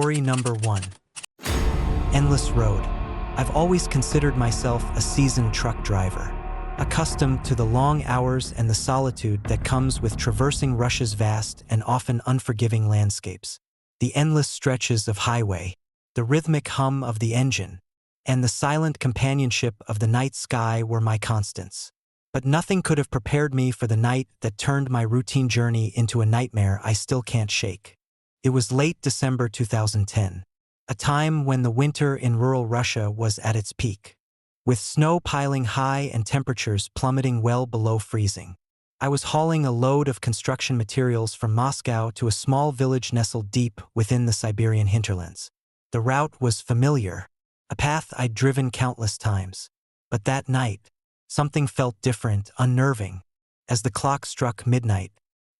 Story number 1. Endless Road. I've always considered myself a seasoned truck driver, accustomed to the long hours and the solitude that comes with traversing Russia's vast and often unforgiving landscapes. The endless stretches of highway, the rhythmic hum of the engine, and the silent companionship of the night sky were my constants. But nothing could have prepared me for the night that turned my routine journey into a nightmare I still can't shake. It was late December 2010, a time when the winter in rural Russia was at its peak, with snow piling high and temperatures plummeting well below freezing. I was hauling a load of construction materials from Moscow to a small village nestled deep within the Siberian hinterlands. The route was familiar, a path I'd driven countless times. But that night, something felt different, unnerving. As the clock struck midnight,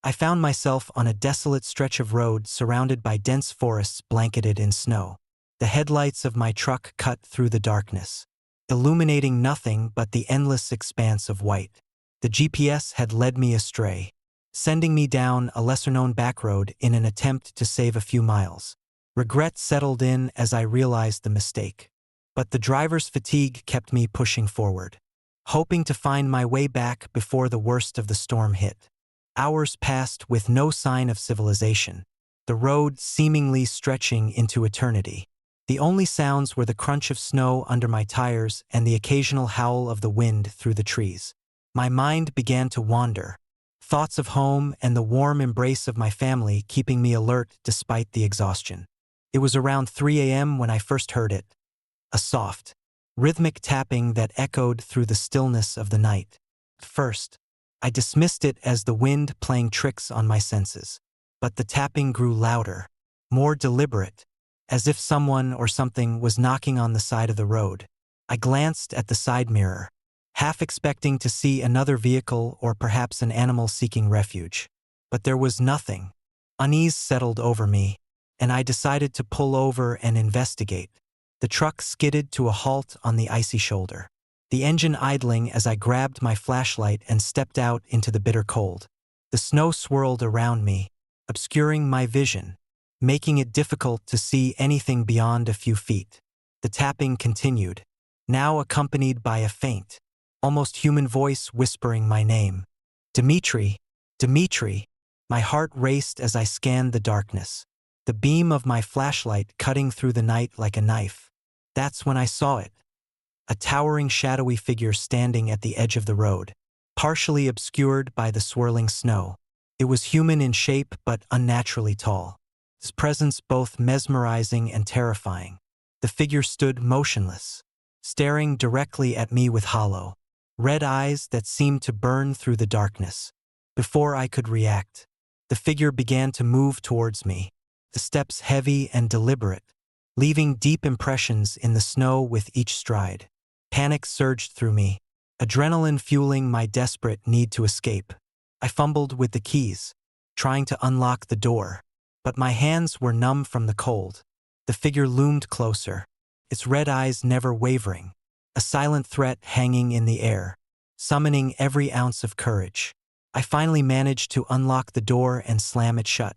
I found myself on a desolate stretch of road surrounded by dense forests blanketed in snow. The headlights of my truck cut through the darkness, illuminating nothing but the endless expanse of white. The GPS had led me astray, sending me down a lesser-known backroad in an attempt to save a few miles. Regret settled in as I realized the mistake. But the driver's fatigue kept me pushing forward, hoping to find my way back before the worst of the storm hit. Hours passed with no sign of civilization, the road seemingly stretching into eternity. The only sounds were the crunch of snow under my tires and the occasional howl of the wind through the trees. My mind began to wander, thoughts of home and the warm embrace of my family keeping me alert despite the exhaustion. It was around 3 a.m. when I first heard it, a soft, rhythmic tapping that echoed through the stillness of the night. At first, I dismissed it as the wind playing tricks on my senses. But the tapping grew louder, more deliberate, as if someone or something was knocking on the side of the road. I glanced at the side mirror, half expecting to see another vehicle or perhaps an animal seeking refuge. But there was nothing. Unease settled over me, and I decided to pull over and investigate. The truck skidded to a halt on the icy shoulder, the engine idling as I grabbed my flashlight and stepped out into the bitter cold. The snow swirled around me, obscuring my vision, making it difficult to see anything beyond a few feet. The tapping continued, now accompanied by a faint, almost human voice whispering my name. Dmitri, Dmitri. My heart raced as I scanned the darkness, the beam of my flashlight cutting through the night like a knife. That's when I saw it. A towering shadowy figure standing at the edge of the road, partially obscured by the swirling snow. It was human in shape but unnaturally tall, its presence both mesmerizing and terrifying. The figure stood motionless, staring directly at me with hollow, red eyes that seemed to burn through the darkness. Before I could react, the figure began to move towards me, the steps heavy and deliberate, leaving deep impressions in the snow with each stride. Panic surged through me, adrenaline fueling my desperate need to escape. I fumbled with the keys, trying to unlock the door, but my hands were numb from the cold. The figure loomed closer, its red eyes never wavering, a silent threat hanging in the air, summoning every ounce of courage. I finally managed to unlock the door and slam it shut,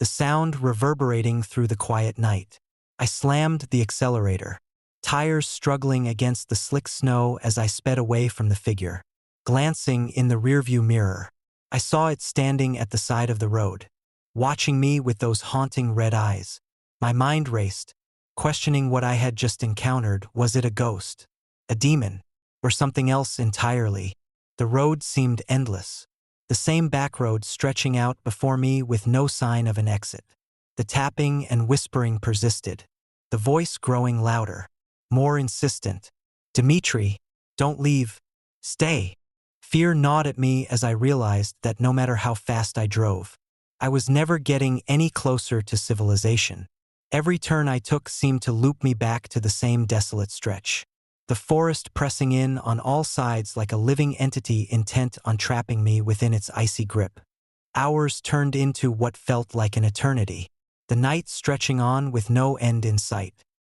the sound reverberating through the quiet night. I slammed the accelerator, tires struggling against the slick snow as I sped away from the figure. Glancing in the rearview mirror, I saw it standing at the side of the road, watching me with those haunting red eyes. My mind raced, questioning what I had just encountered. Was it a ghost, a demon, or something else entirely? The road seemed endless, the same back road stretching out before me with no sign of an exit. The tapping and whispering persisted, the voice growing louder, more insistent. Dmitri, don't leave. Stay. Fear gnawed at me as I realized that no matter how fast I drove, I was never getting any closer to civilization. Every turn I took seemed to loop me back to the same desolate stretch, the forest pressing in on all sides like a living entity intent on trapping me within its icy grip. Hours turned into what felt like an eternity, the night stretching on with no end in sight.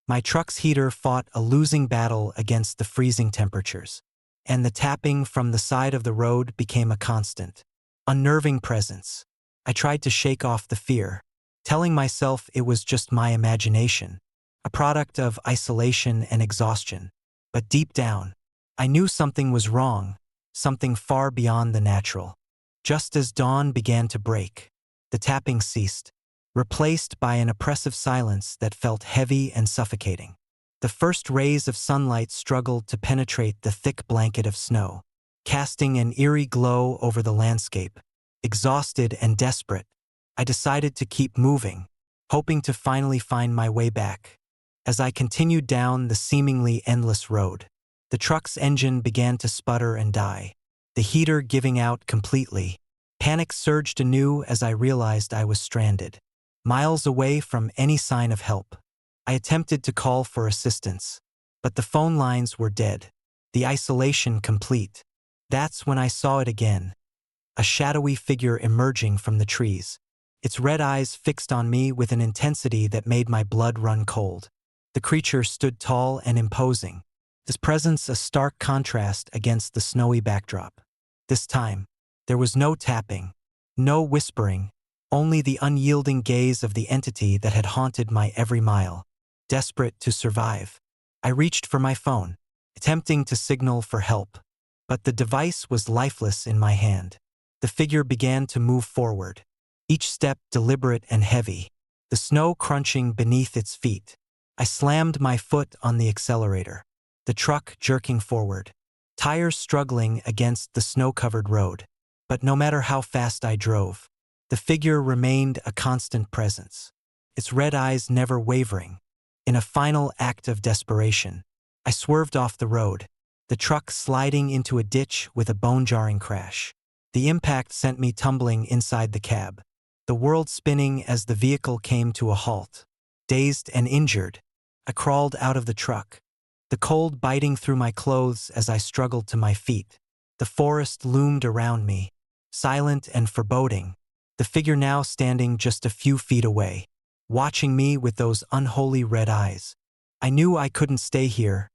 My truck's heater fought a losing battle against the freezing temperatures, and the tapping from the side of the road became a constant, unnerving presence. I tried to shake off the fear, telling myself it was just my imagination, a product of isolation and exhaustion. But deep down, I knew something was wrong, something far beyond the natural. Just as dawn began to break, the tapping ceased, replaced by an oppressive silence that felt heavy and suffocating. The first rays of sunlight struggled to penetrate the thick blanket of snow, casting an eerie glow over the landscape. Exhausted and desperate, I decided to keep moving, hoping to finally find my way back. As I continued down the seemingly endless road, the truck's engine began to sputter and die, the heater giving out completely. Panic surged anew as I realized I was stranded, miles away from any sign of help. I attempted to call for assistance, but the phone lines were dead, the isolation complete. That's when I saw it again, a shadowy figure emerging from the trees, its red eyes fixed on me with an intensity that made my blood run cold. The creature stood tall and imposing, its presence a stark contrast against the snowy backdrop. This time, there was no tapping, no whispering, only the unyielding gaze of the entity that had haunted my every mile. Desperate to survive, I reached for my phone, attempting to signal for help, but the device was lifeless in my hand. The figure began to move forward, each step deliberate and heavy, the snow crunching beneath its feet. I slammed my foot on the accelerator, the truck jerking forward, tires struggling against the snow-covered road. But no matter how fast I drove, the figure remained a constant presence, its red eyes never wavering. In a final act of desperation, I swerved off the road, the truck sliding into a ditch with a bone-jarring crash. The impact sent me tumbling inside the cab, the world spinning as the vehicle came to a halt. Dazed and injured, I crawled out of the truck, the cold biting through my clothes as I struggled to my feet. The forest loomed around me, silent and foreboding, the figure now standing just a few feet away, watching me with those unholy red eyes. I knew I couldn't stay here.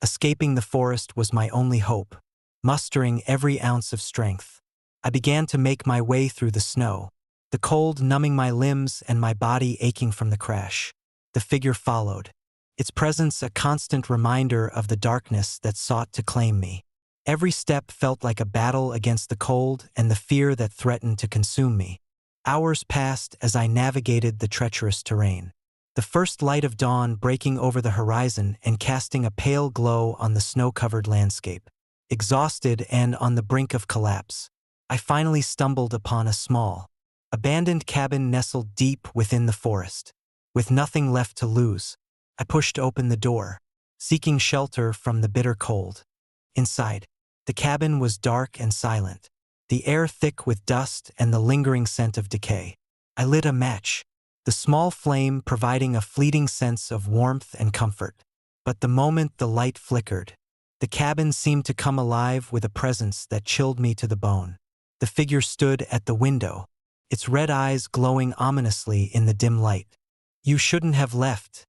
Escaping the forest was my only hope. Mustering every ounce of strength, I began to make my way through the snow, the cold numbing my limbs and my body aching from the crash. The figure followed, its presence a constant reminder of the darkness that sought to claim me. Every step felt like a battle against the cold and the fear that threatened to consume me. Hours passed as I navigated the treacherous terrain, the first light of dawn breaking over the horizon and casting a pale glow on the snow-covered landscape. Exhausted and on the brink of collapse, I finally stumbled upon a small, abandoned cabin nestled deep within the forest. With nothing left to lose, I pushed open the door, seeking shelter from the bitter cold. Inside, the cabin was dark and silent, the air thick with dust and the lingering scent of decay. I lit a match, the small flame providing a fleeting sense of warmth and comfort. But the moment the light flickered, the cabin seemed to come alive with a presence that chilled me to the bone. The figure stood at the window, its red eyes glowing ominously in the dim light. "You shouldn't have left,"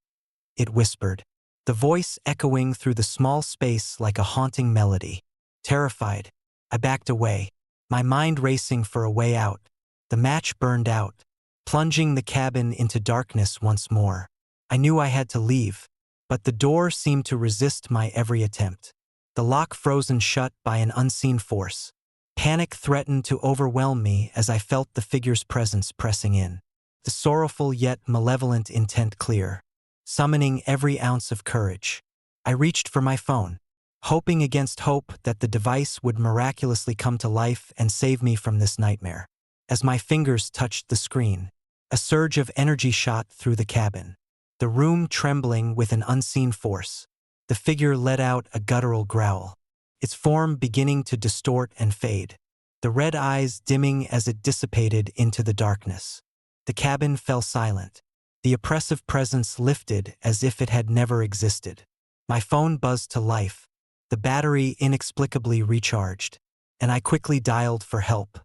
it whispered, the voice echoing through the small space like a haunting melody. Terrified, I backed away, my mind racing for a way out. The match burned out, plunging the cabin into darkness once more. I knew I had to leave, but the door seemed to resist my every attempt, the lock frozen shut by an unseen force. Panic threatened to overwhelm me as I felt the figure's presence pressing in, the sorrowful yet malevolent intent clear, summoning every ounce of courage. I reached for my phone, hoping against hope that the device would miraculously come to life and save me from this nightmare. As my fingers touched the screen, a surge of energy shot through the cabin, the room trembling with an unseen force. The figure let out a guttural growl, its form beginning to distort and fade, the red eyes dimming as it dissipated into the darkness. The cabin fell silent, the oppressive presence lifted as if it had never existed. My phone buzzed to life, the battery inexplicably recharged, and I quickly dialed for help,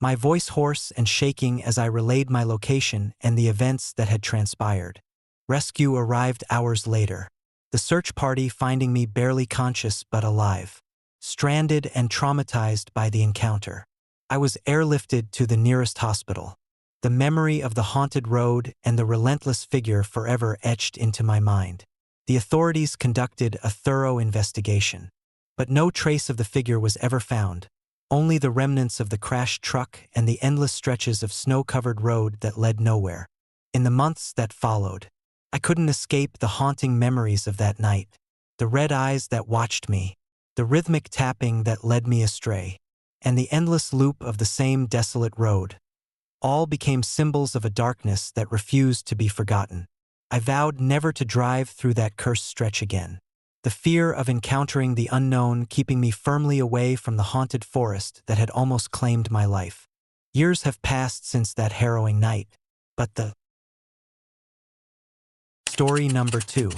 my voice hoarse and shaking as I relayed my location and the events that had transpired. Rescue arrived hours later, the search party finding me barely conscious but alive, stranded and traumatized by the encounter. I was airlifted to the nearest hospital, the memory of the haunted road and the relentless figure forever etched into my mind. The authorities conducted a thorough investigation, but no trace of the figure was ever found, only the remnants of the crashed truck and the endless stretches of snow-covered road that led nowhere. In the months that followed, I couldn't escape the haunting memories of that night, the red eyes that watched me, the rhythmic tapping that led me astray, and the endless loop of the same desolate road. All became symbols of a darkness that refused to be forgotten. I vowed never to drive through that cursed stretch again, the fear of encountering the unknown keeping me firmly away from the haunted forest that had almost claimed my life. Years have passed since that harrowing night, but the story number 2.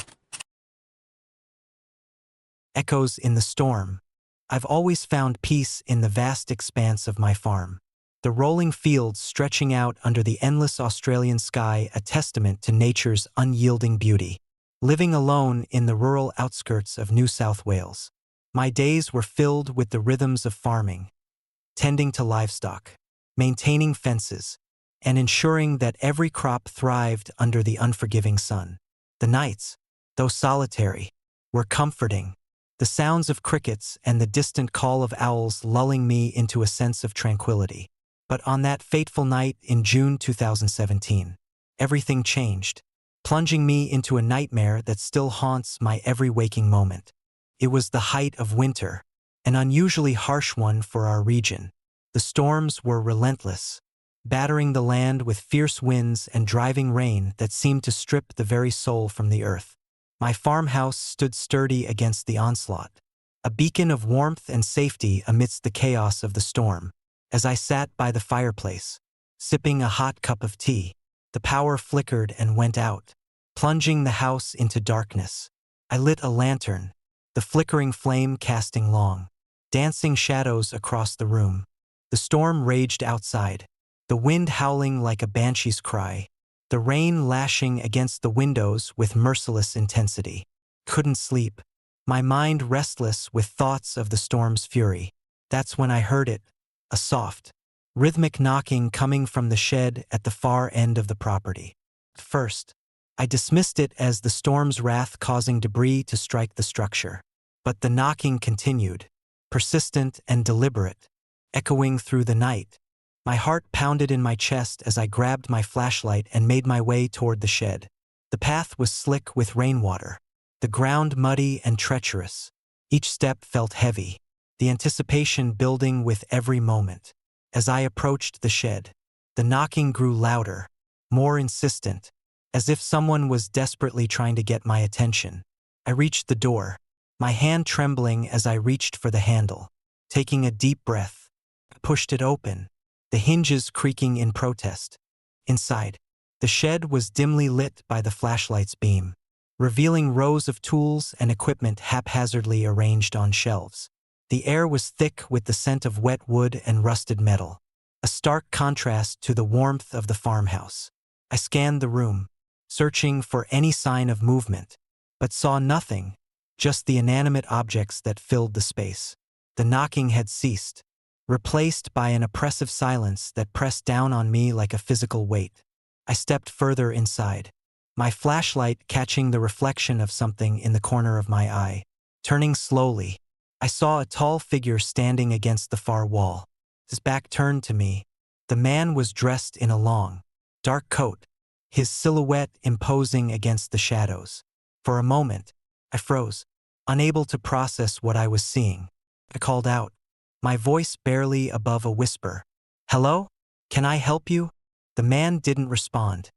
Echoes in the storm. I've always found peace in the vast expanse of my farm. The rolling fields stretching out under the endless Australian sky, a testament to nature's unyielding beauty. Living alone in the rural outskirts of New South Wales, my days were filled with the rhythms of farming, tending to livestock, maintaining fences, and ensuring that every crop thrived under the unforgiving sun. The nights, though solitary, were comforting, the sounds of crickets and the distant call of owls lulling me into a sense of tranquility. But on that fateful night in June 2017, everything changed, plunging me into a nightmare that still haunts my every waking moment. It was the height of winter, an unusually harsh one for our region. The storms were relentless, battering the land with fierce winds and driving rain that seemed to strip the very soul from the earth. My farmhouse stood sturdy against the onslaught, a beacon of warmth and safety amidst the chaos of the storm. As I sat by the fireplace, sipping a hot cup of tea, the power flickered and went out, plunging the house into darkness. I lit a lantern, the flickering flame casting long, dancing shadows across the room. The storm raged outside, the wind howling like a banshee's cry, the rain lashing against the windows with merciless intensity. Couldn't sleep, my mind restless with thoughts of the storm's fury. That's when I heard it, a soft, rhythmic knocking coming from the shed at the far end of the property. At first, I dismissed it as the storm's wrath causing debris to strike the structure. But the knocking continued, persistent and deliberate, echoing through the night. My heart pounded in my chest as I grabbed my flashlight and made my way toward the shed. The path was slick with rainwater, the ground muddy and treacherous. Each step felt heavy, the anticipation building with every moment. As I approached the shed, the knocking grew louder, more insistent, as if someone was desperately trying to get my attention. I reached the door, my hand trembling as I reached for the handle. Taking a deep breath, I pushed it open, the hinges creaking in protest. Inside, the shed was dimly lit by the flashlight's beam, revealing rows of tools and equipment haphazardly arranged on shelves. The air was thick with the scent of wet wood and rusted metal, a stark contrast to the warmth of the farmhouse. I scanned the room, searching for any sign of movement, but saw nothing, just the inanimate objects that filled the space. The knocking had ceased, replaced by an oppressive silence that pressed down on me like a physical weight. I stepped further inside, my flashlight catching the reflection of something in the corner of my eye. Turning slowly, I saw a tall figure standing against the far wall. His back turned to me. The man was dressed in a long, dark coat, his silhouette imposing against the shadows. For a moment, I froze, unable to process what I was seeing. I called out, my voice barely above a whisper. "Hello? Can I help you?" The man didn't respond,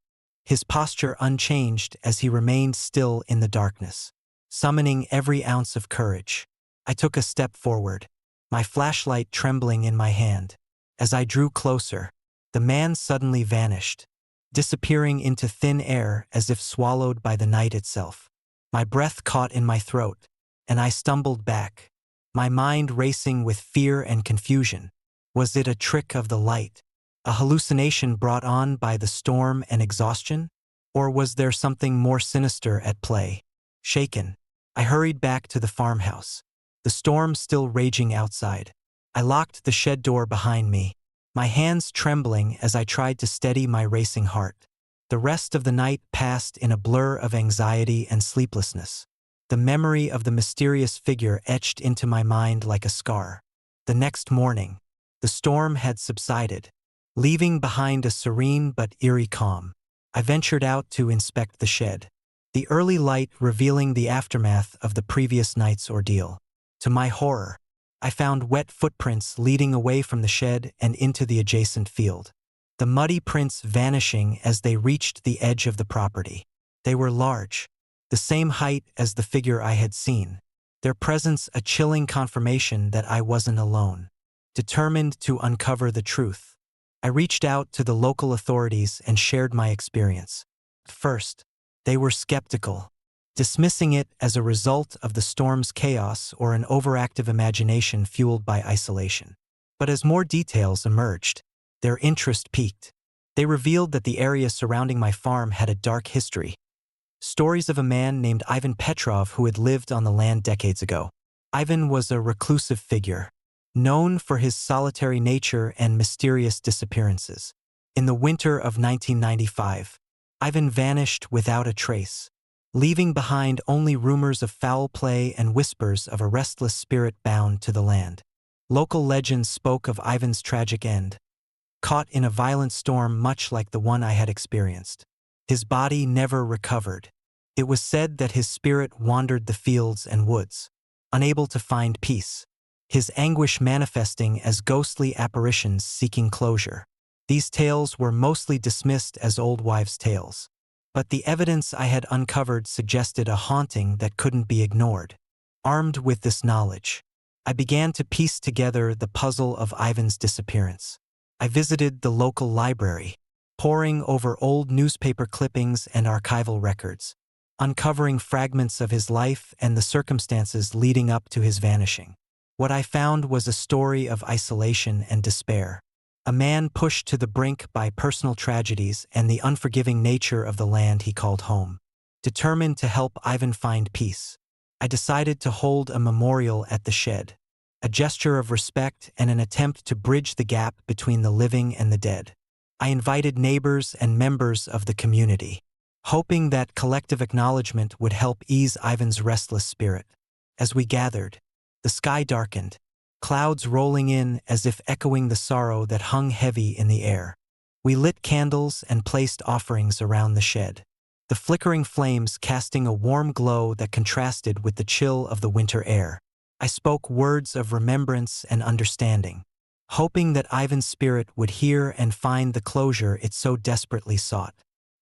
his posture unchanged as he remained still in the darkness, summoning every ounce of courage. I took a step forward, my flashlight trembling in my hand. As I drew closer, the man suddenly vanished, disappearing into thin air as if swallowed by the night itself. My breath caught in my throat, and I stumbled back, my mind racing with fear and confusion. Was it a trick of the light, a hallucination brought on by the storm and exhaustion? Or was there something more sinister at play? Shaken, I hurried back to the farmhouse, the storm still raging outside. I locked the shed door behind me, my hands trembling as I tried to steady my racing heart. The rest of the night passed in a blur of anxiety and sleeplessness. The memory of the mysterious figure etched into my mind like a scar. The next morning, the storm had subsided, leaving behind a serene but eerie calm. I ventured out to inspect the shed, the early light revealing the aftermath of the previous night's ordeal. To my horror, I found wet footprints leading away from the shed and into the adjacent field. The muddy prints vanishing as they reached the edge of the property. They were large, the same height as the figure I had seen, their presence a chilling confirmation that I wasn't alone. Determined to uncover the truth, I reached out to the local authorities and shared my experience. First, they were skeptical, dismissing it as a result of the storm's chaos or an overactive imagination fueled by isolation. But as more details emerged, their interest peaked. They revealed that the area surrounding my farm had a dark history. Stories of a man named Ivan Petrov who had lived on the land decades ago. Ivan was a reclusive figure, known for his solitary nature and mysterious disappearances. In the winter of 1995, Ivan vanished without a trace, leaving behind only rumors of foul play and whispers of a restless spirit bound to the land. Local legends spoke of Ivan's tragic end, caught in a violent storm much like the one I had experienced. His body never recovered. It was said that his spirit wandered the fields and woods, unable to find peace, his anguish manifesting as ghostly apparitions seeking closure. These tales were mostly dismissed as old wives' tales, but the evidence I had uncovered suggested a haunting that couldn't be ignored. Armed with this knowledge, I began to piece together the puzzle of Ivan's disappearance. I visited the local library, poring over old newspaper clippings and archival records, uncovering fragments of his life and the circumstances leading up to his vanishing. What I found was a story of isolation and despair. A man pushed to the brink by personal tragedies and the unforgiving nature of the land he called home. Determined to help Ivan find peace, I decided to hold a memorial at the shed, a gesture of respect and an attempt to bridge the gap between the living and the dead. I invited neighbors and members of the community, hoping that collective acknowledgement would help ease Ivan's restless spirit. As we gathered, the sky darkened, clouds rolling in as if echoing the sorrow that hung heavy in the air. We lit candles and placed offerings around the shed, the flickering flames casting a warm glow that contrasted with the chill of the winter air. I spoke words of remembrance and understanding, hoping that Ivan's spirit would hear and find the closure it so desperately sought.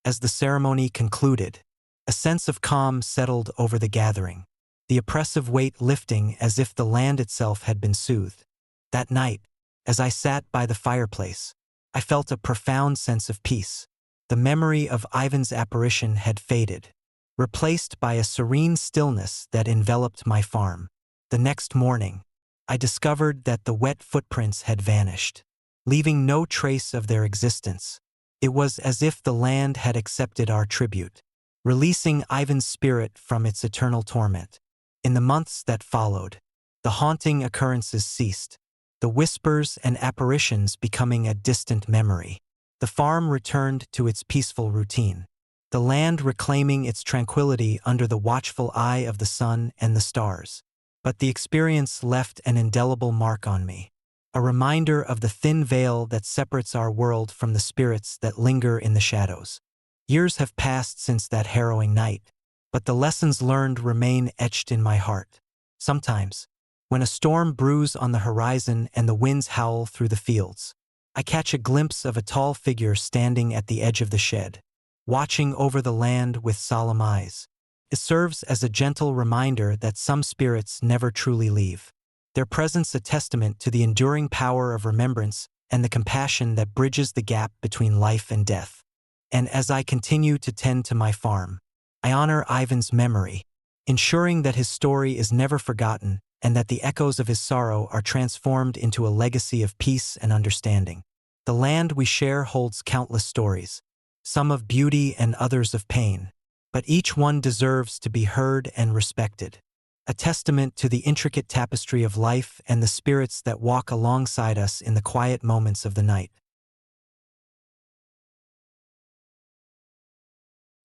As the ceremony concluded, a sense of calm settled over the gathering, the oppressive weight lifting as if the land itself had been soothed. That night, as I sat by the fireplace, I felt a profound sense of peace. The memory of Ivan's apparition had faded, replaced by a serene stillness that enveloped my farm. The next morning, I discovered that the wet footprints had vanished, leaving no trace of their existence. It was as if the land had accepted our tribute, releasing Ivan's spirit from its eternal torment. In the months that followed, the haunting occurrences ceased, the whispers and apparitions becoming a distant memory. The farm returned to its peaceful routine, the land reclaiming its tranquility under the watchful eye of the sun and the stars. But the experience left an indelible mark on me, a reminder of the thin veil that separates our world from the spirits that linger in the shadows. Years have passed since that harrowing night, but the lessons learned remain etched in my heart. Sometimes, when a storm brews on the horizon and the winds howl through the fields, I catch a glimpse of a tall figure standing at the edge of the shed, watching over the land with solemn eyes. It serves as a gentle reminder that some spirits never truly leave, their presence a testament to the enduring power of remembrance and the compassion that bridges the gap between life and death. And as I continue to tend to my farm, I honor Ivan's memory, ensuring that his story is never forgotten and that the echoes of his sorrow are transformed into a legacy of peace and understanding. The land we share holds countless stories, some of beauty and others of pain, but each one deserves to be heard and respected. a testament to the intricate tapestry of life and the spirits that walk alongside us in the quiet moments of the night.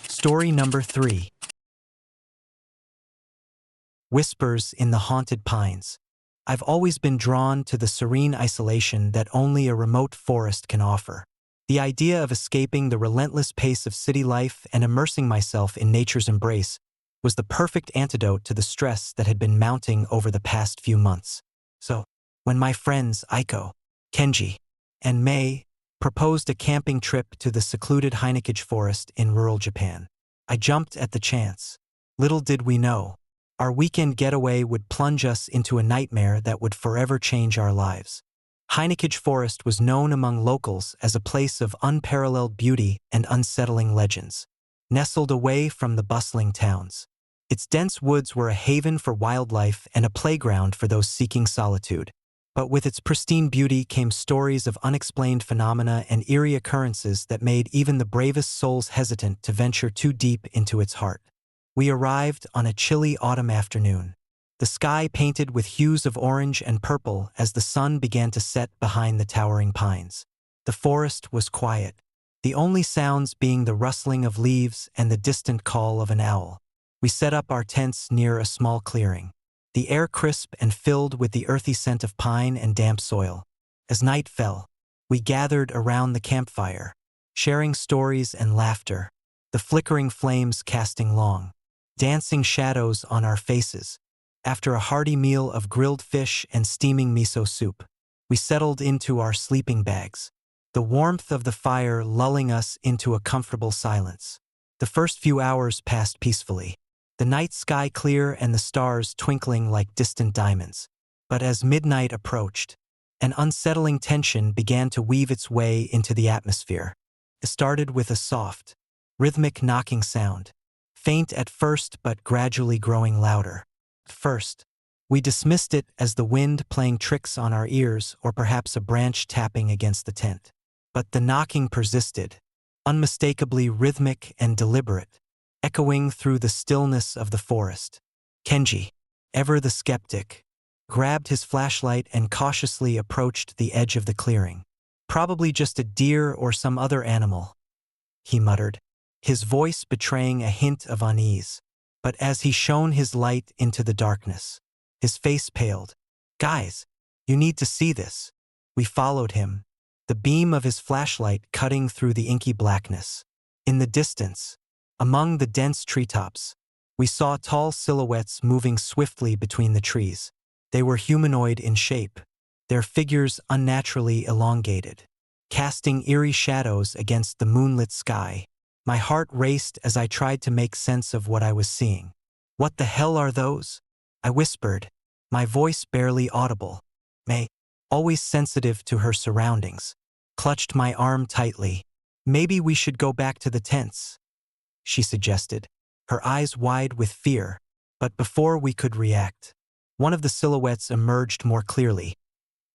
Story number 3. Whispers in the Haunted Pines. I've always been drawn to the serene isolation that only a remote forest can offer. The idea of escaping the relentless pace of city life and immersing myself in nature's embrace was the perfect antidote to the stress that had been mounting over the past few months. So, when my friends Aiko, Kenji, and Mei proposed a camping trip to the secluded Heinekage Forest in rural Japan, I jumped at the chance. Little did we know, our weekend getaway would plunge us into a nightmare that would forever change our lives. Heinekage Forest was known among locals as a place of unparalleled beauty and unsettling legends. Nestled away from the bustling towns, its dense woods were a haven for wildlife and a playground for those seeking solitude. But with its pristine beauty came stories of unexplained phenomena and eerie occurrences that made even the bravest souls hesitant to venture too deep into its heart. We arrived on a chilly autumn afternoon, the sky painted with hues of orange and purple as the sun began to set behind the towering pines. The forest was quiet, the only sounds being the rustling of leaves and the distant call of an owl. We set up our tents near a small clearing, the air crisp and filled with the earthy scent of pine and damp soil. As night fell, we gathered around the campfire, sharing stories and laughter, the flickering flames casting long, dancing shadows on our faces. After a hearty meal of grilled fish and steaming miso soup, we settled into our sleeping bags, the warmth of the fire lulling us into a comfortable silence. The first few hours passed peacefully, the night sky clear and the stars twinkling like distant diamonds. But as midnight approached, an unsettling tension began to weave its way into the atmosphere. It started with a soft, rhythmic knocking sound, faint at first but gradually growing louder. At first, we dismissed it as the wind playing tricks on our ears or perhaps a branch tapping against the tent. But the knocking persisted, unmistakably rhythmic and deliberate, echoing through the stillness of the forest. Kenji, ever the skeptic, grabbed his flashlight and cautiously approached the edge of the clearing. "Probably just a deer or some other animal," he muttered, his voice betraying a hint of unease. But as he shone his light into the darkness, his face paled. "Guys, you need to see this." We followed him, the beam of his flashlight cutting through the inky blackness. In the distance, among the dense treetops, we saw tall silhouettes moving swiftly between the trees. They were humanoid in shape, their figures unnaturally elongated, casting eerie shadows against the moonlit sky. My heart raced as I tried to make sense of what I was seeing. "What the hell are those?" I whispered, my voice barely audible. May, always sensitive to her surroundings, clutched my arm tightly. "Maybe we should go back to the tents," she suggested, her eyes wide with fear. But before we could react, one of the silhouettes emerged more clearly,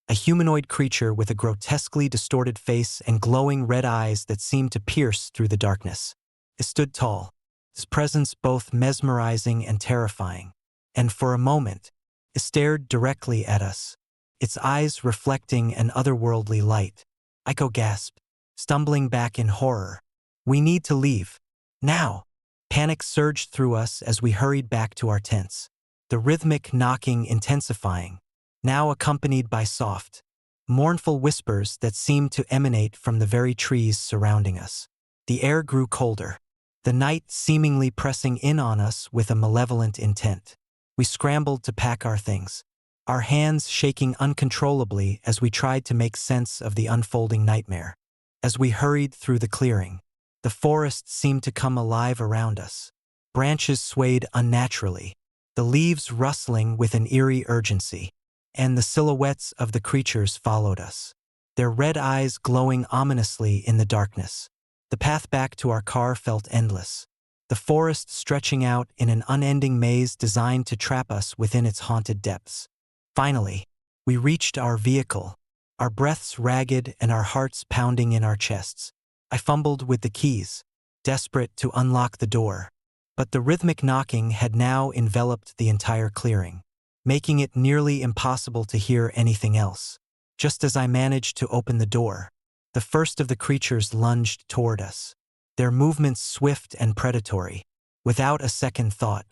a humanoid creature with a grotesquely distorted face and glowing red eyes that seemed to pierce through the darkness. It stood tall, its presence both mesmerizing and terrifying, and for a moment, it stared directly at us, its eyes reflecting an otherworldly light. Aiko gasped, stumbling back in horror. "We need to leave. Now!" Panic surged through us as we hurried back to our tents, the rhythmic knocking intensifying, now accompanied by soft, mournful whispers that seemed to emanate from the very trees surrounding us. The air grew colder, the night seemingly pressing in on us with a malevolent intent. We scrambled to pack our things, our hands shaking uncontrollably as we tried to make sense of the unfolding nightmare. As we hurried through the clearing, the forest seemed to come alive around us. Branches swayed unnaturally, the leaves rustling with an eerie urgency, and the silhouettes of the creatures followed us, their red eyes glowing ominously in the darkness. The path back to our car felt endless, the forest stretching out in an unending maze designed to trap us within its haunted depths. Finally, we reached our vehicle, our breaths ragged and our hearts pounding in our chests. I fumbled with the keys, desperate to unlock the door. But the rhythmic knocking had now enveloped the entire clearing, making it nearly impossible to hear anything else. Just as I managed to open the door, the first of the creatures lunged toward us, their movements swift and predatory. Without a second thought,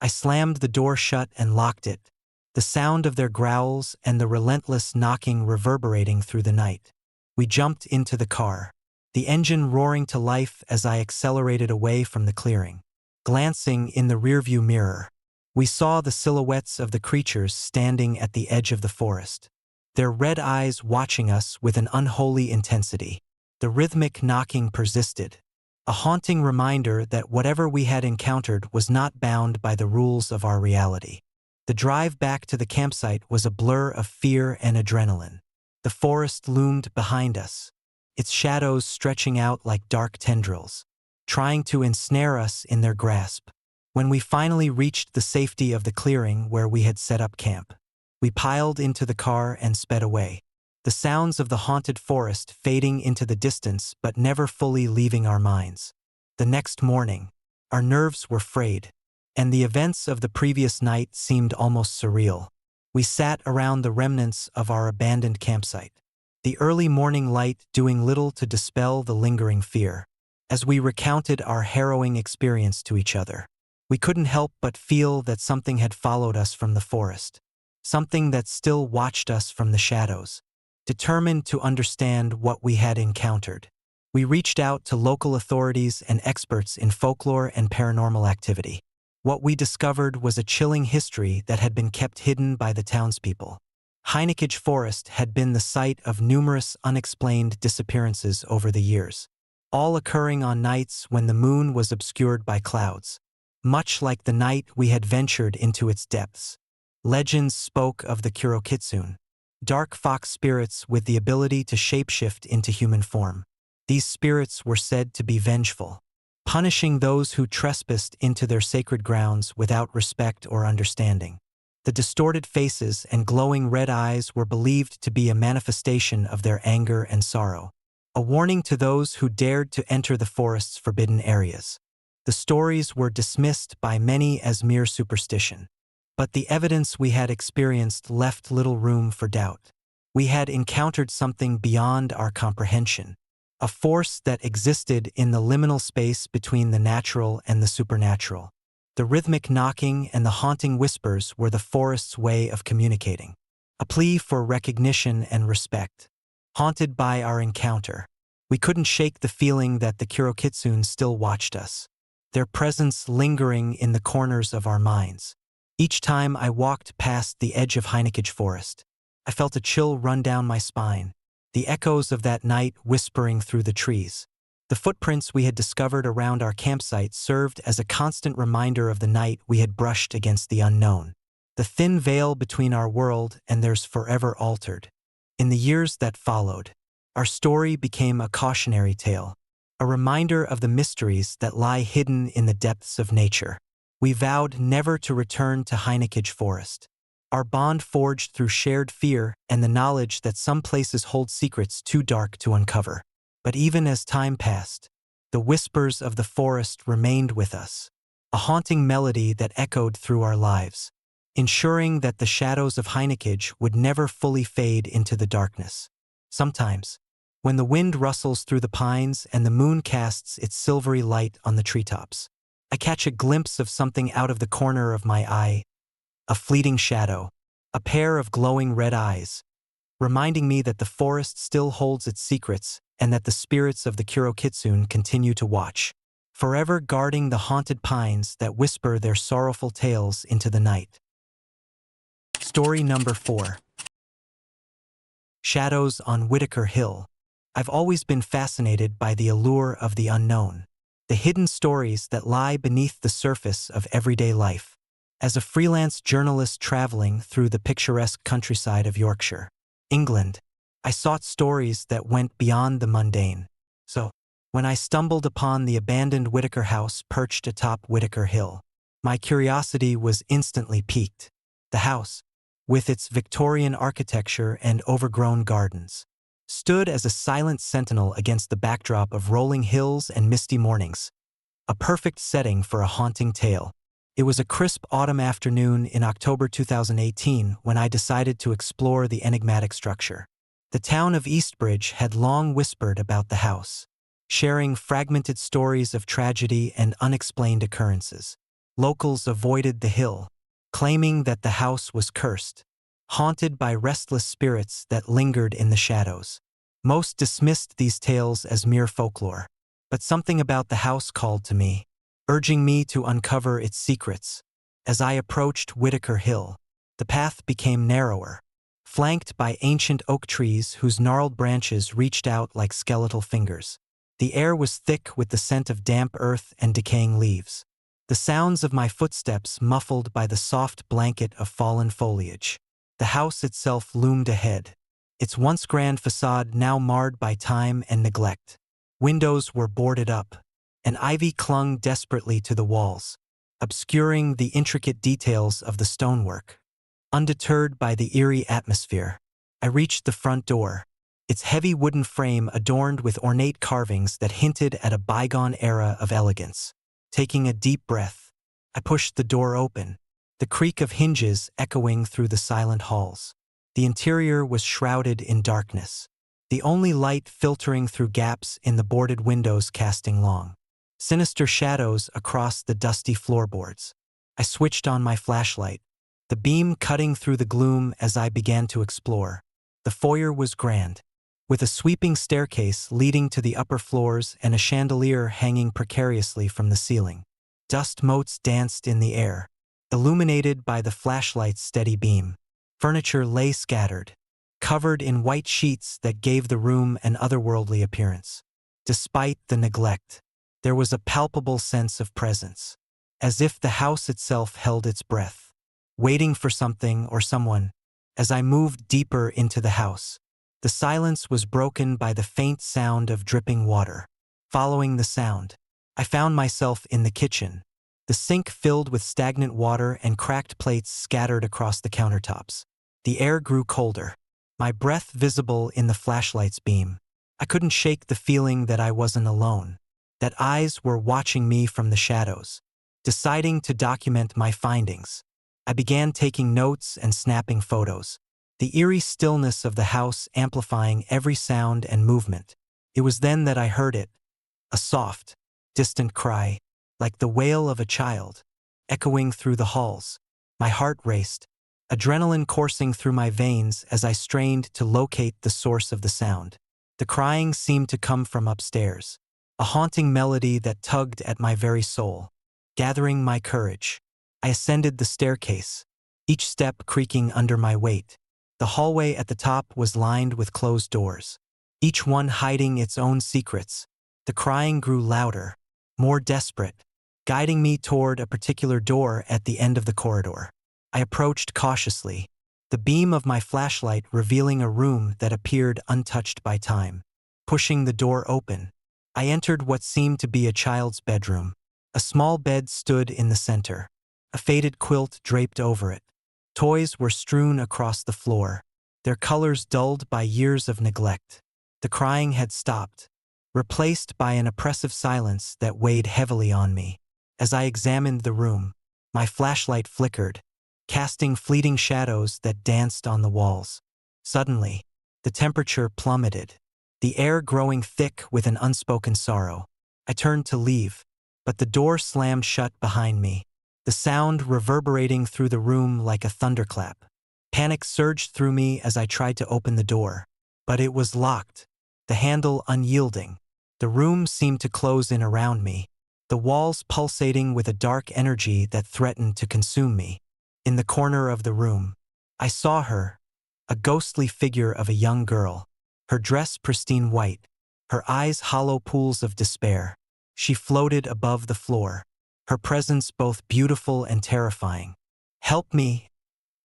I slammed the door shut and locked it, the sound of their growls and the relentless knocking reverberating through the night. We jumped into the car, the engine roaring to life as I accelerated away from the clearing. Glancing in the rearview mirror, we saw the silhouettes of the creatures standing at the edge of the forest, their red eyes watching us with an unholy intensity. The rhythmic knocking persisted, a haunting reminder that whatever we had encountered was not bound by the rules of our reality. The drive back to the campsite was a blur of fear and adrenaline. The forest loomed behind us, its shadows stretching out like dark tendrils, trying to ensnare us in their grasp. When we finally reached the safety of the clearing where we had set up camp, we piled into the car and sped away, the sounds of the haunted forest fading into the distance but never fully leaving our minds. The next morning, our nerves were frayed, and the events of the previous night seemed almost surreal. We sat around the remnants of our abandoned campsite, the early morning light doing little to dispel the lingering fear. As we recounted our harrowing experience to each other, we couldn't help but feel that something had followed us from the forest, something that still watched us from the shadows. Determined to understand what we had encountered, we reached out to local authorities and experts in folklore and paranormal activity. What we discovered was a chilling history that had been kept hidden by the townspeople. Heinekage Forest had been the site of numerous unexplained disappearances over the years, all occurring on nights when the moon was obscured by clouds. Much like the night we had ventured into its depths, legends spoke of the Kurokitsune, dark fox spirits with the ability to shapeshift into human form. These spirits were said to be vengeful, punishing those who trespassed into their sacred grounds without respect or understanding. The distorted faces and glowing red eyes were believed to be a manifestation of their anger and sorrow, a warning to those who dared to enter the forest's forbidden areas. The stories were dismissed by many as mere superstition, but the evidence we had experienced left little room for doubt. We had encountered something beyond our comprehension, a force that existed in the liminal space between the natural and the supernatural. The rhythmic knocking and the haunting whispers were the forest's way of communicating, a plea for recognition and respect. Haunted by our encounter, we couldn't shake the feeling that the Kurokitsune still watched us, their presence lingering in the corners of our minds. Each time I walked past the edge of Heinekage Forest, I felt a chill run down my spine, the echoes of that night whispering through the trees. The footprints we had discovered around our campsite served as a constant reminder of the night we had brushed against the unknown. The thin veil between our world and theirs forever altered. In the years that followed, our story became a cautionary tale, a reminder of the mysteries that lie hidden in the depths of nature. We vowed never to return to Heinekage Forest, our bond forged through shared fear and the knowledge that some places hold secrets too dark to uncover. But even as time passed, the whispers of the forest remained with us, a haunting melody that echoed through our lives, ensuring that the shadows of Heinekage would never fully fade into the darkness. Sometimes, when the wind rustles through the pines and the moon casts its silvery light on the treetops, I catch a glimpse of something out of the corner of my eye, a fleeting shadow, a pair of glowing red eyes, reminding me that the forest still holds its secrets and that the spirits of the Kurokitsune continue to watch, forever guarding the haunted pines that whisper their sorrowful tales into the night. Story number 4. Shadows on Whitaker Hill. I've always been fascinated by the allure of the unknown, the hidden stories that lie beneath the surface of everyday life. As a freelance journalist traveling through the picturesque countryside of Yorkshire, England, I sought stories that went beyond the mundane. So, when I stumbled upon the abandoned Whitaker house perched atop Whitaker Hill, my curiosity was instantly piqued. The house, with its Victorian architecture and overgrown gardens, stood as a silent sentinel against the backdrop of rolling hills and misty mornings. a perfect setting for a haunting tale. It was a crisp autumn afternoon in October 2018 when I decided to explore the enigmatic structure. The town of Eastbridge had long whispered about the house, sharing fragmented stories of tragedy and unexplained occurrences. Locals avoided the hill, claiming that the house was cursed, haunted by restless spirits that lingered in the shadows. Most dismissed these tales as mere folklore, but something about the house called to me, urging me to uncover its secrets. As I approached Whitaker Hill, the path became narrower, flanked by ancient oak trees whose gnarled branches reached out like skeletal fingers. The air was thick with the scent of damp earth and decaying leaves, the sounds of my footsteps muffled by the soft blanket of fallen foliage. The house itself loomed ahead, its once grand facade now marred by time and neglect. Windows were boarded up, and ivy clung desperately to the walls, obscuring the intricate details of the stonework. Undeterred by the eerie atmosphere, I reached the front door, its heavy wooden frame adorned with ornate carvings that hinted at a bygone era of elegance. Taking a deep breath, I pushed the door open, the creak of hinges echoing through the silent halls. The interior was shrouded in darkness, the only light filtering through gaps in the boarded windows casting long, sinister shadows across the dusty floorboards. I switched on my flashlight, the beam cutting through the gloom as I began to explore. The foyer was grand, with a sweeping staircase leading to the upper floors and a chandelier hanging precariously from the ceiling. Dust motes danced in the air, illuminated by the flashlight's steady beam. Furniture lay scattered, covered in white sheets that gave the room an otherworldly appearance. Despite the neglect, there was a palpable sense of presence, as if the house itself held its breath, waiting for something or someone. As I moved deeper into the house, the silence was broken by the faint sound of dripping water. Following the sound, I found myself in the kitchen, the sink filled with stagnant water and cracked plates scattered across the countertops. The air grew colder, my breath visible in the flashlight's beam. I couldn't shake the feeling that I wasn't alone, that eyes were watching me from the shadows. Deciding to document my findings, I began taking notes and snapping photos, the eerie stillness of the house amplifying every sound and movement. It was then that I heard it, a soft, distant cry, like the wail of a child, echoing through the halls. My heart raced, adrenaline coursing through my veins as I strained to locate the source of the sound. The crying seemed to come from upstairs, a haunting melody that tugged at my very soul. Gathering my courage, I ascended the staircase, each step creaking under my weight. The hallway at the top was lined with closed doors, each one hiding its own secrets. The crying grew louder, more desperate, guiding me toward a particular door at the end of the corridor. I approached cautiously, the beam of my flashlight revealing a room that appeared untouched by time. Pushing the door open, I entered what seemed to be a child's bedroom. A small bed stood in the center, a faded quilt draped over it. Toys were strewn across the floor, their colors dulled by years of neglect. The crying had stopped, replaced by an oppressive silence that weighed heavily on me. As I examined the room, my flashlight flickered, casting fleeting shadows that danced on the walls. Suddenly, the temperature plummeted, the air growing thick with an unspoken sorrow. I turned to leave, but the door slammed shut behind me, the sound reverberating through the room like a thunderclap. Panic surged through me as I tried to open the door, but it was locked, the handle unyielding. The room seemed to close in around me, the walls pulsating with a dark energy that threatened to consume me. In the corner of the room, I saw her, a ghostly figure of a young girl, her dress pristine white, her eyes hollow pools of despair. She floated above the floor, her presence both beautiful and terrifying. "Help me,"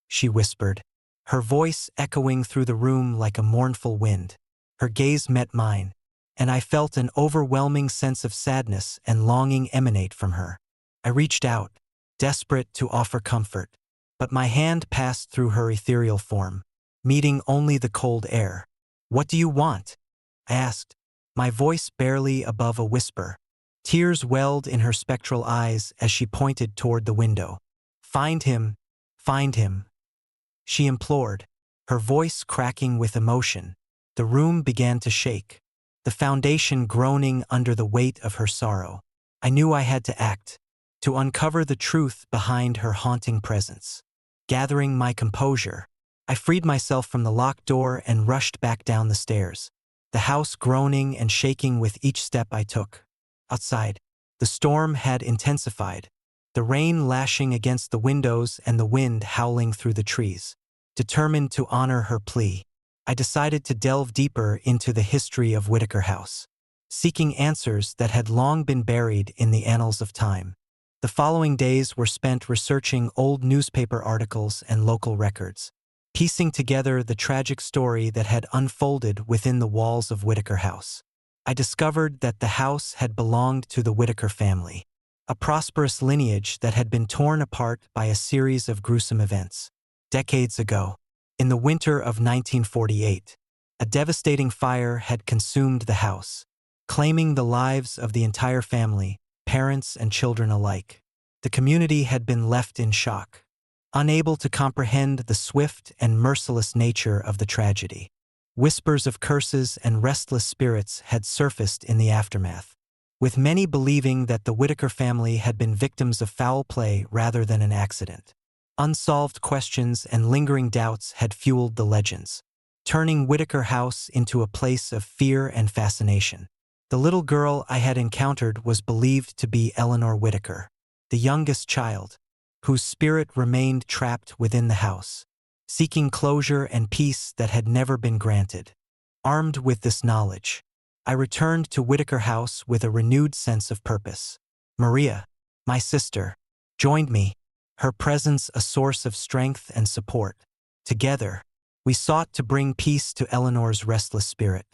she whispered, her voice echoing through the room like a mournful wind. Her gaze met mine, and I felt an overwhelming sense of sadness and longing emanate from her. I reached out, desperate to offer comfort, but my hand passed through her ethereal form, meeting only the cold air. "What do you want?" I asked, my voice barely above a whisper. Tears welled in her spectral eyes as she pointed toward the window. "Find him, find him," she implored, her voice cracking with emotion. The room began to shake, the foundation groaning under the weight of her sorrow. I knew I had to act, to uncover the truth behind her haunting presence. Gathering my composure, I freed myself from the locked door and rushed back down the stairs, the house groaning and shaking with each step I took. Outside, the storm had intensified, the rain lashing against the windows and the wind howling through the trees. Determined to honor her plea, I decided to delve deeper into the history of Whitaker House, seeking answers that had long been buried in the annals of time. The following days were spent researching old newspaper articles and local records, piecing together the tragic story that had unfolded within the walls of Whitaker House. I discovered that the house had belonged to the Whitaker family, a prosperous lineage that had been torn apart by a series of gruesome events. Decades ago, in the winter of 1948, a devastating fire had consumed the house, claiming the lives of the entire family, parents and children alike. The community had been left in shock, unable to comprehend the swift and merciless nature of the tragedy. Whispers of curses and restless spirits had surfaced in the aftermath, with many believing that the Whitaker family had been victims of foul play rather than an accident. Unsolved questions and lingering doubts had fueled the legends, turning Whitaker House into a place of fear and fascination. The little girl I had encountered was believed to be Eleanor Whitaker, the youngest child, whose spirit remained trapped within the house, seeking closure and peace that had never been granted. Armed with this knowledge, I returned to Whitaker House with a renewed sense of purpose. Maria, my sister, joined me, her presence a source of strength and support. Together, we sought to bring peace to Eleanor's restless spirit,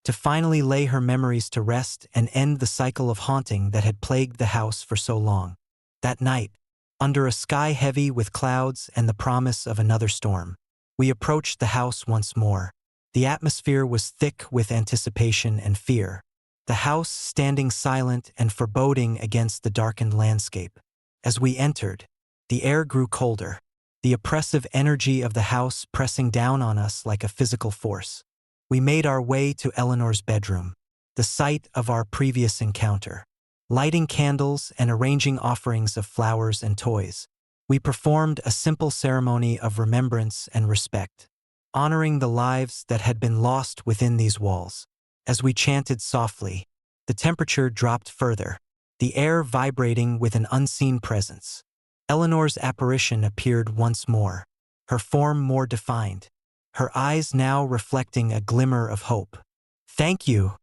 to finally lay her memories to rest and end the cycle of haunting that had plagued the house for so long. That night, under a sky heavy with clouds and the promise of another storm, we approached the house once more. The atmosphere was thick with anticipation and fear, the house standing silent and foreboding against the darkened landscape. As we entered, the air grew colder, the oppressive energy of the house pressing down on us like a physical force. We made our way to Eleanor's bedroom, the site of our previous encounter. Lighting candles and arranging offerings of flowers and toys, we performed a simple ceremony of remembrance and respect, honoring the lives that had been lost within these walls. As we chanted softly, the temperature dropped further, the air vibrating with an unseen presence. Eleanor's apparition appeared once more, her form more defined, her eyes now reflecting a glimmer of hope. "Thank you,"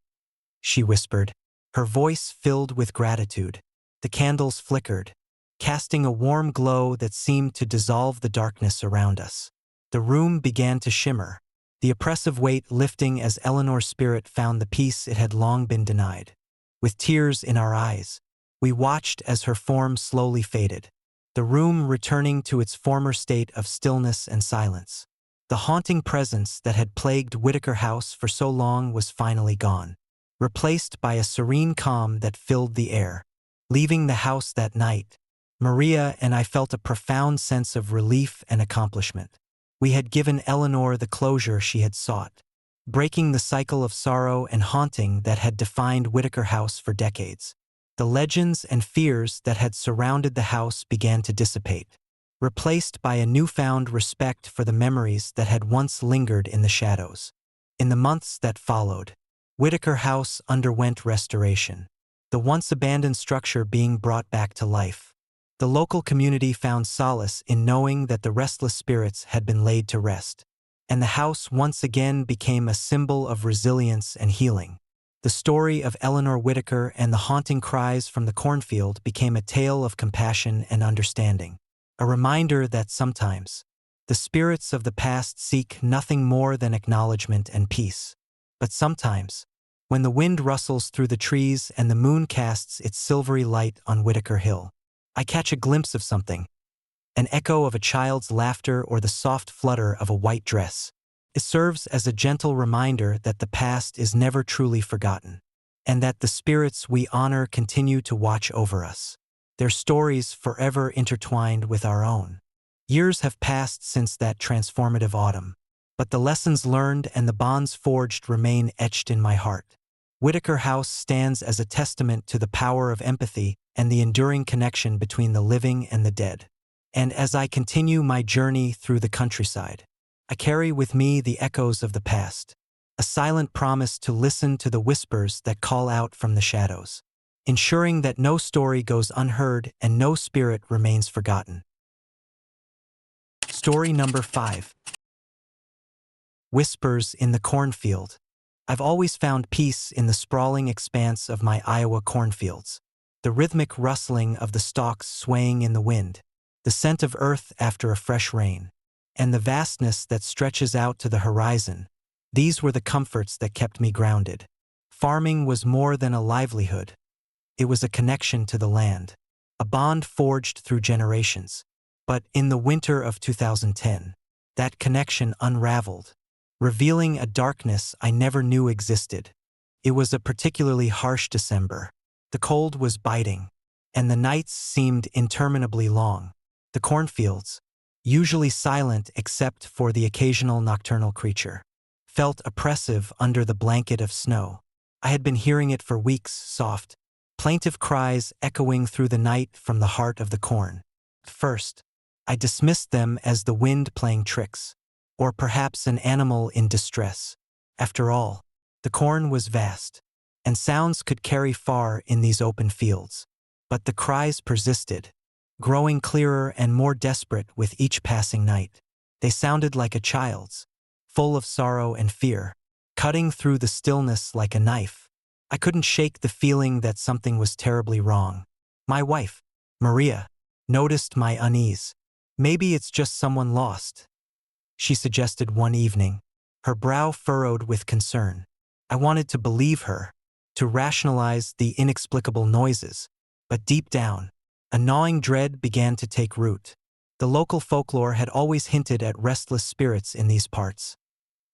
she whispered, her voice filled with gratitude. The candles flickered, casting a warm glow that seemed to dissolve the darkness around us. The room began to shimmer, the oppressive weight lifting as Eleanor's spirit found the peace it had long been denied. With tears in our eyes, we watched as her form slowly faded, the room returning to its former state of stillness and silence. The haunting presence that had plagued Whitaker House for so long was finally gone, replaced by a serene calm that filled the air. Leaving the house that night, Maria and I felt a profound sense of relief and accomplishment. We had given Eleanor the closure she had sought, breaking the cycle of sorrow and haunting that had defined Whitaker House for decades. The legends and fears that had surrounded the house began to dissipate, replaced by a newfound respect for the memories that had once lingered in the shadows. In the months that followed, Whitaker House underwent restoration, the once abandoned structure being brought back to life. The local community found solace in knowing that the restless spirits had been laid to rest, and the house once again became a symbol of resilience and healing. The story of Eleanor Whitaker and the haunting cries from the cornfield became a tale of compassion and understanding, a reminder that sometimes the spirits of the past seek nothing more than acknowledgement and peace. But sometimes, when the wind rustles through the trees and the moon casts its silvery light on Whitaker Hill, I catch a glimpse of something, an echo of a child's laughter or the soft flutter of a white dress. It serves as a gentle reminder that the past is never truly forgotten. and that the spirits we honor continue to watch over us, their stories forever intertwined with our own. Years have passed since that transformative autumn, but the lessons learned and the bonds forged remain etched in my heart. Whitaker House stands as a testament to the power of empathy and the enduring connection between the living and the dead. And as I continue my journey through the countryside, I carry with me the echoes of the past, a silent promise to listen to the whispers that call out from the shadows, ensuring that no story goes unheard and no spirit remains forgotten. Story number 5. Whispers in the Cornfield. I've always found peace in the sprawling expanse of my Iowa cornfields, the rhythmic rustling of the stalks swaying in the wind, the scent of earth after a fresh rain, and the vastness that stretches out to the horizon. These were the comforts that kept me grounded. Farming was more than a livelihood. It was a connection to the land, a bond forged through generations. But in the winter of 2010, that connection unraveled, revealing a darkness I never knew existed. It was a particularly harsh December. The cold was biting, and the nights seemed interminably long. The cornfields, usually silent except for the occasional nocturnal creature, felt oppressive under the blanket of snow. I had been hearing it for weeks, soft, plaintive cries echoing through the night from the heart of the corn. First, I dismissed them as the wind playing tricks, or perhaps an animal in distress. After all, the corn was vast, and sounds could carry far in these open fields. But the cries persisted, growing clearer and more desperate with each passing night. They sounded like a child's, full of sorrow and fear, cutting through the stillness like a knife. I couldn't shake the feeling that something was terribly wrong. My wife, Maria, noticed my unease. "Maybe it's just someone lost," she suggested one evening, her brow furrowed with concern. I wanted to believe her, to rationalize the inexplicable noises, but deep down, a gnawing dread began to take root. The local folklore had always hinted at restless spirits in these parts,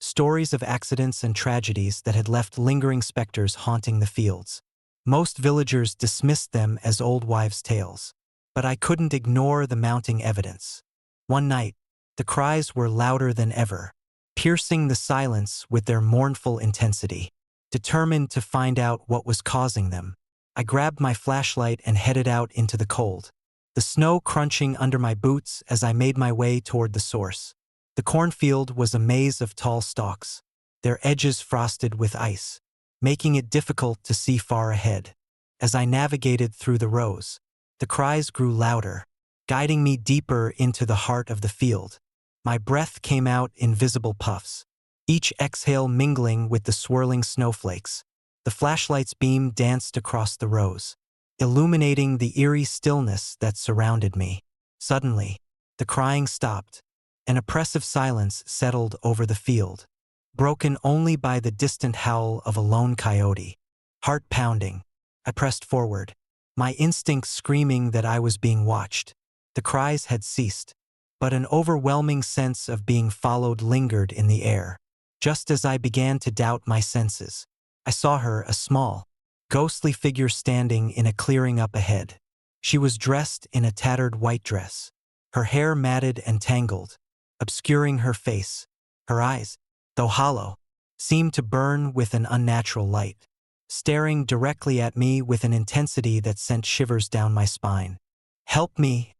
stories of accidents and tragedies that had left lingering specters haunting the fields. Most villagers dismissed them as old wives' tales, but I couldn't ignore the mounting evidence. One night, the cries were louder than ever, piercing the silence with their mournful intensity. Determined to find out what was causing them, I grabbed my flashlight and headed out into the cold, the snow crunching under my boots as I made my way toward the source. The cornfield was a maze of tall stalks, their edges frosted with ice, making it difficult to see far ahead. As I navigated through the rows, the cries grew louder, guiding me deeper into the heart of the field. My breath came out in visible puffs, each exhale mingling with the swirling snowflakes. The flashlight's beam danced across the rows, illuminating the eerie stillness that surrounded me. Suddenly, the crying stopped. An oppressive silence settled over the field, broken only by the distant howl of a lone coyote. Heart pounding, I pressed forward, my instincts screaming that I was being watched. The cries had ceased, but an overwhelming sense of being followed lingered in the air. Just as I began to doubt my senses, I saw her, a small, ghostly figure standing in a clearing up ahead. She was dressed in a tattered white dress, her hair matted and tangled, obscuring her face. Her eyes, though hollow, seemed to burn with an unnatural light, staring directly at me with an intensity that sent shivers down my spine. "Help me,"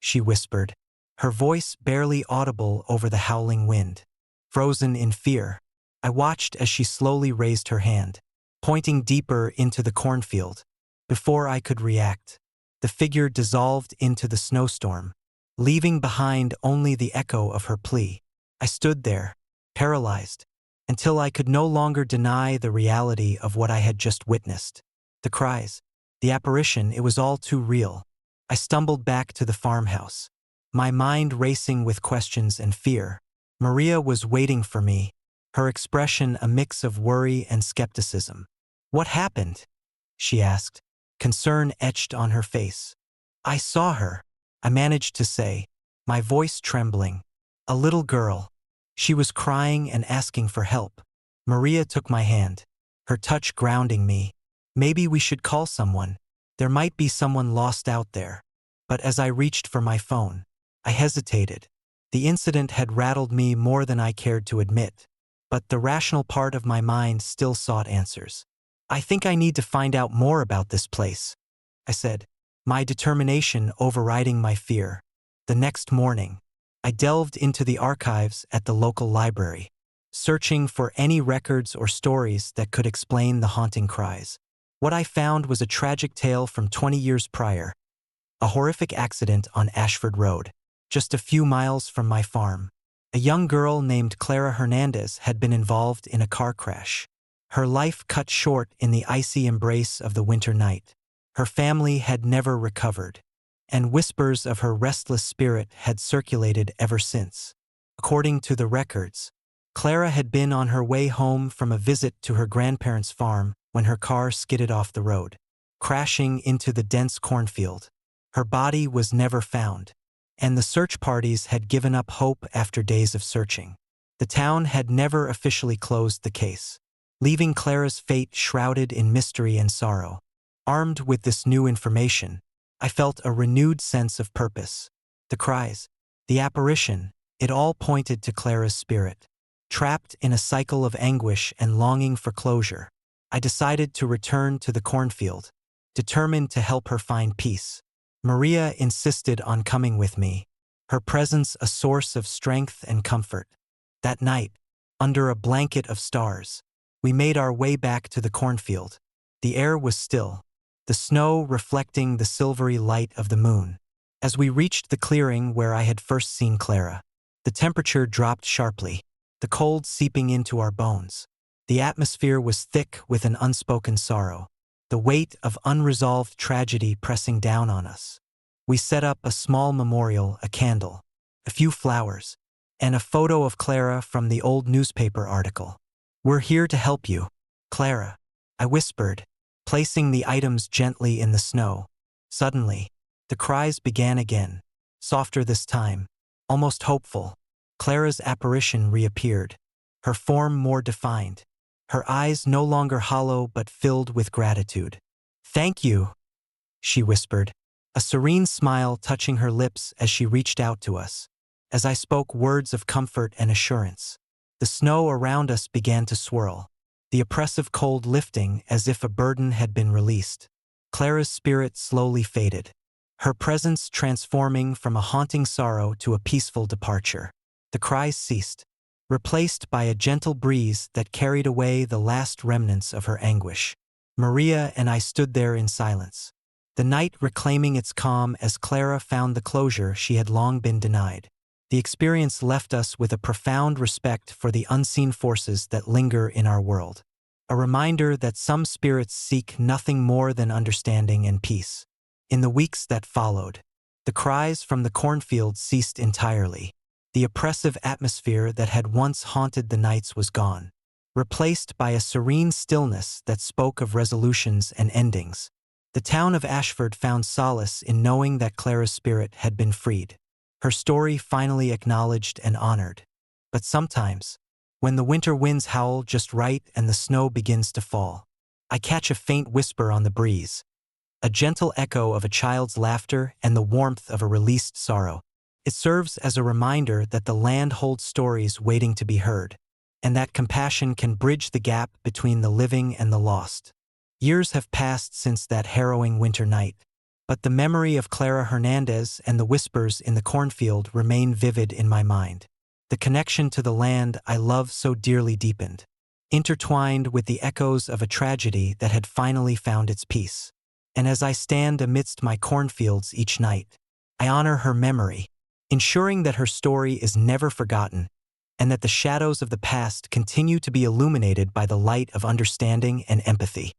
she whispered, her voice barely audible over the howling wind. Frozen in fear, I watched as she slowly raised her hand, pointing deeper into the cornfield. Before I could react, the figure dissolved into the snowstorm, leaving behind only the echo of her plea. I stood there, paralyzed, until I could no longer deny the reality of what I had just witnessed. The cries, the apparition, it was all too real. I stumbled back to the farmhouse, my mind racing with questions and fear. Maria was waiting for me, her expression a mix of worry and skepticism. "What happened?" she asked, concern etched on her face. "I saw her," I managed to say, my voice trembling. "A little girl. She was crying and asking for help." Maria took my hand, her touch grounding me, Maybe we should call someone. There might be someone lost out there. But as I reached for my phone, I hesitated. The incident had rattled me more than I cared to admit, but the rational part of my mind still sought answers. I think I need to find out more about this place, I said, my determination overriding my fear. The next morning, I delved into the archives at the local library, searching for any records or stories that could explain the haunting cries. What I found was a tragic tale from 20 years prior, a horrific accident on Ashford Road, just a few miles from my farm. A young girl named Clara Hernandez had been involved in a car crash. Her life cut short in the icy embrace of the winter night. Her family had never recovered, and whispers of her restless spirit had circulated ever since. According to the records, Clara had been on her way home from a visit to her grandparents' farm when her car skidded off the road, crashing into the dense cornfield. Her body was never found, and the search parties had given up hope after days of searching. The town had never officially closed the case, leaving Clara's fate shrouded in mystery and sorrow. Armed with this new information, I felt a renewed sense of purpose. The cries, the apparition, it all pointed to Clara's spirit. Trapped in a cycle of anguish and longing for closure, I decided to return to the cornfield, determined to help her find peace. Maria insisted on coming with me, her presence a source of strength and comfort. That night, under a blanket of stars, we made our way back to the cornfield. The air was still, the snow reflecting the silvery light of the moon. As we reached the clearing where I had first seen Clara, the temperature dropped sharply, the cold seeping into our bones. The atmosphere was thick with an unspoken sorrow, the weight of unresolved tragedy pressing down on us. We set up a small memorial, a candle, a few flowers, and a photo of Clara from the old newspaper article. "We're here to help you, Clara," I whispered, placing the items gently in the snow. Suddenly, the cries began again, softer this time, almost hopeful. Clara's apparition reappeared, her form more defined, her eyes no longer hollow but filled with gratitude. "Thank you," she whispered, a serene smile touching her lips as she reached out to us. As I spoke words of comfort and assurance, the snow around us began to swirl, the oppressive cold lifting as if a burden had been released. Clara's spirit slowly faded, her presence transforming from a haunting sorrow to a peaceful departure. The cries ceased, replaced by a gentle breeze that carried away the last remnants of her anguish. Maria and I stood there in silence, the night reclaiming its calm as Clara found the closure she had long been denied. The experience left us with a profound respect for the unseen forces that linger in our world, a reminder that some spirits seek nothing more than understanding and peace. In the weeks that followed, the cries from the cornfield ceased entirely. The oppressive atmosphere that had once haunted the nights was gone, replaced by a serene stillness that spoke of resolutions and endings. The town of Ashford found solace in knowing that Clara's spirit had been freed, her story finally acknowledged and honored. But sometimes, when the winter winds howl just right and the snow begins to fall, I catch a faint whisper on the breeze, a gentle echo of a child's laughter and the warmth of a released sorrow. It serves as a reminder that the land holds stories waiting to be heard, and that compassion can bridge the gap between the living and the lost. Years have passed since that harrowing winter night, but the memory of Clara Hernandez and the whispers in the cornfield remain vivid in my mind. The connection to the land I love so dearly deepened, intertwined with the echoes of a tragedy that had finally found its peace. And as I stand amidst my cornfields each night, I honor her memory, ensuring that her story is never forgotten and that the shadows of the past continue to be illuminated by the light of understanding and empathy.